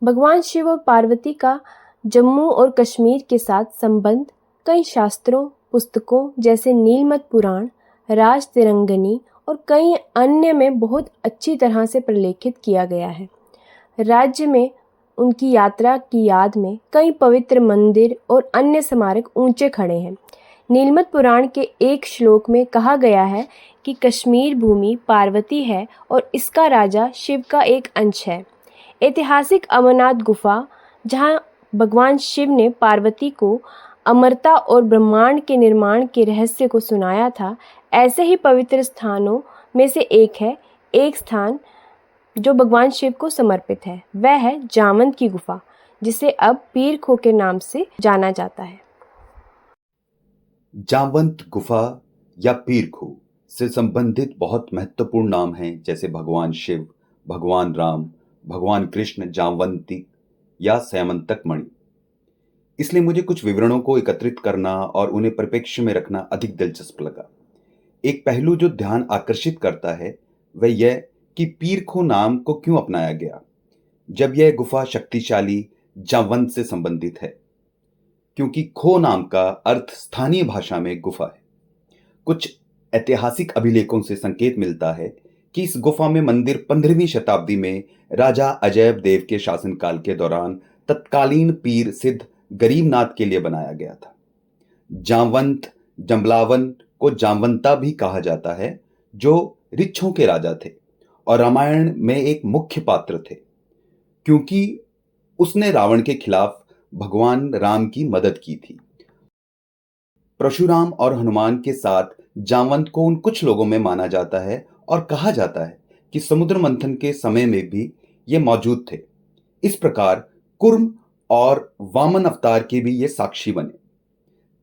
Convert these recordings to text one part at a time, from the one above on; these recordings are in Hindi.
भगवान शिव और पार्वती का जम्मू और कश्मीर के साथ संबंध कई शास्त्रों, पुस्तकों जैसे नीलमत पुराण, राज तिरंगनी और कई अन्य में बहुत अच्छी तरह से प्रलेखित किया गया है। राज्य में उनकी यात्रा की याद में कई पवित्र मंदिर और अन्य स्मारक ऊंचे खड़े हैं। नीलमत पुराण के एक श्लोक में कहा गया है कि कश्मीर भूमि पार्वती है और इसका राजा शिव का एक अंश है। ऐतिहासिक अमरनाथ गुफा, जहां भगवान शिव ने पार्वती को अमरता और ब्रह्मांड के निर्माण के रहस्य को सुनाया था, ऐसे ही पवित्र स्थानों में से एक है। एक स्थान जो भगवान शिव को समर्पित है वह है जावंत की गुफा, जिसे अब पीर खो के नाम से जाना जाता है। जावंत गुफा या पीर खो से संबंधित बहुत महत्वपूर्ण नाम हैं, जैसे भगवान शिव, भगवान राम, भगवान कृष्ण, जावंती या स्यमंतक मणि। इसलिए मुझे कुछ विवरणों को एकत्रित करना और उन्हें परिप्रेक्ष्य में रखना अधिक दिलचस्प लगा। एक पहलू जो ध्यान आकर्षित करता है वह यह कि पीर खो नाम को क्यों अपनाया गया, जब यह गुफा शक्तिशाली जावंत से संबंधित है। क्योंकि खो नाम का अर्थ स्थानीय भाषा में गुफा है। कुछ ऐतिहासिक अभिलेखों से संकेत मिलता है कि इस गुफा में मंदिर 15वीं शताब्दी में राजा अजैब देव के शासनकाल के दौरान तत्कालीन पीर सिद्ध गरीबनाथ के लिए बनाया गया था। जावंत, जंबलावन को जावंता भी कहा जाता है, जो ऋक्षों के राजा थे और रामायण में एक मुख्य पात्र थे, क्योंकि उसने रावण के खिलाफ भगवान राम की मदद की थी। परशुराम और हनुमान के साथ जावंत को उन कुछ लोगों में माना जाता है और कहा जाता है कि समुद्र मंथन के समय में भी ये मौजूद थे। इस प्रकार कुर्म और वामन अवतार के भी ये साक्षी बने।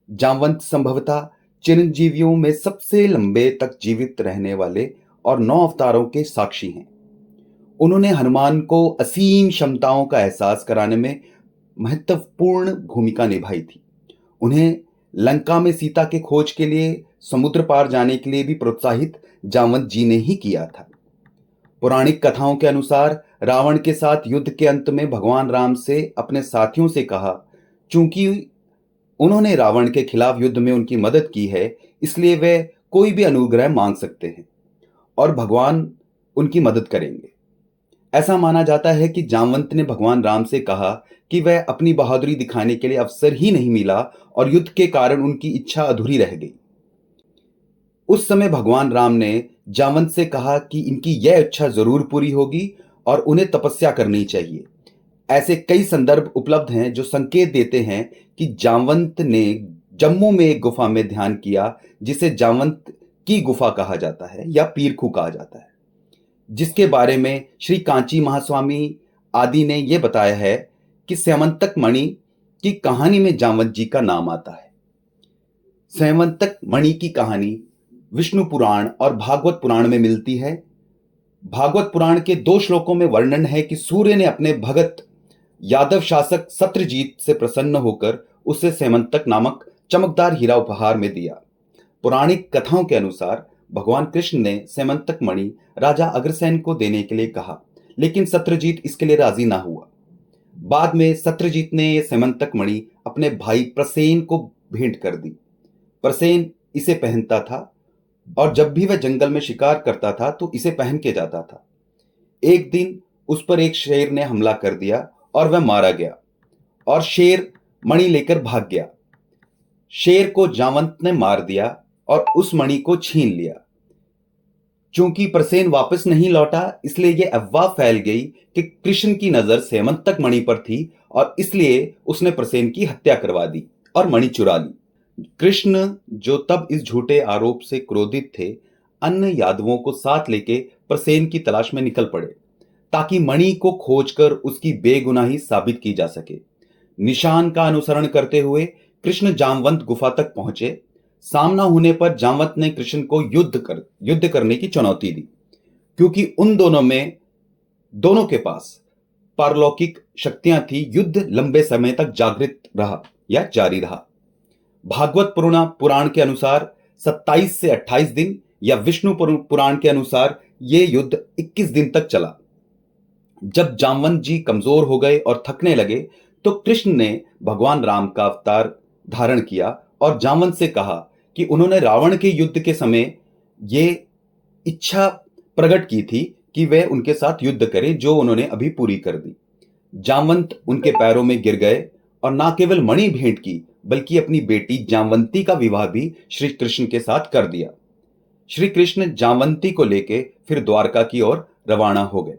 जावंत संभवतः चिरंजीवियों में सबसे लंबे तक जीवित रहने वाले और 9 अवतारों के साक्षी हैं। उन्होंने हनुमान को असीम क्षमताओं का एहसास कराने में महत्वपूर्ण भूमिका निभाई थी। उन्हें लंका में सीता के खोज के लिए समुद्र पार जाने के लिए भी प्रोत्साहित जावंत जी ने ही किया था। पौराणिक कथाओं के अनुसार रावण के साथ युद्ध के अंत में भगवान राम से अपने साथियों से कहा, चूंकि उन्होंने रावण के खिलाफ युद्ध में उनकी मदद की है, इसलिए वे कोई भी अनुग्रह मांग सकते हैं और भगवान उनकी मदद करेंगे। ऐसा माना जाता है कि जावंत ने भगवान राम से कहा कि वह अपनी बहादुरी दिखाने के लिए अवसर ही नहीं मिला और युद्ध के कारण उनकी इच्छा अधूरी रह गई। उस समय भगवान राम ने जावंत से कहा कि इनकी यह इच्छा जरूर पूरी होगी और उन्हें तपस्या करनी चाहिए। ऐसे कई संदर्भ उपलब्ध हैं जो संकेत देते हैं कि जावंत ने जम्मू में एक गुफा में ध्यान किया, जिसे जावंत की गुफा कहा जाता है या पीरखू कहा जाता है, जिसके बारे में श्री कांची महास्वामी आदि ने यह बताया है कि स्यमंतक मणि की कहानी में जावंत जी का नाम आता है। स्यमंतक मणि की कहानी विष्णु पुराण और भागवत पुराण में मिलती है। भागवत पुराण के 2 श्लोकों में वर्णन है कि सूर्य ने अपने भगत यादव शासक सत्रजीत से प्रसन्न होकर उसे स्यमंतक नामक चमकदार हीरा उपहार में दिया। पौराणिक कथाओं के अनुसार भगवान कृष्ण ने स्यमंतक मणि राजा अग्रसेन को देने के लिए कहा, लेकिन सत्रजीत इसके लिए राजी ना हुआ। बाद में सत्रजीत ने यह स्यमंतक मणि अपने भाई प्रसेन को भेंट कर दी। प्रसेन इसे पहनता था और जब भी वह जंगल में शिकार करता था तो इसे पहन के जाता था। एक दिन उस पर एक शेर ने हमला कर दिया और वह मारा गया और शेर मणि लेकर भाग गया। शेर को जावंत ने मार दिया और उस मणि को छीन लिया। चूंकि प्रसेन वापस नहीं लौटा, इसलिए यह अफवाह फैल गई कि कृष्ण की नजर स्यमंतक मणि पर थी और इसलिए उसने प्रसेन की हत्या करवा दी और मणि चुरा ली। कृष्ण, जो तब इस झूठे आरोप से क्रोधित थे, अन्य यादवों को साथ लेके प्रसेन की तलाश में निकल पड़े, ताकि मणि को खोजकर उसकी बेगुनाही साबित की जा सके। निशान का अनुसरण करते हुए कृष्ण जामवंत गुफा तक पहुंचे। सामना होने पर जामवंत ने कृष्ण को युद्ध करने की चुनौती दी, क्योंकि उन दोनों के पास पारलौकिक शक्तियां थी। युद्ध लंबे समय तक जागृत रहा या जारी रहा। भागवत पुराण के अनुसार 27 से 28 दिन या विष्णु पुराण के अनुसार यह युद्ध 21 दिन तक चला। जब जामवंत जी कमजोर हो गए और थकने लगे तो कृष्ण ने भगवान राम का अवतार धारण किया और जामवंत से कहा कि उन्होंने रावण के युद्ध के समय ये इच्छा प्रकट की थी कि वह उनके साथ युद्ध करें, जो उन्होंने अभी पूरी कर दी। जामवंत उनके पैरों में गिर गए और ना केवल मणि भेंट की बल्कि अपनी बेटी जामवंती का विवाह भी श्री कृष्ण के साथ कर दिया। श्री कृष्ण जामवंती को लेके फिर द्वारका की ओर रवाना हो गए।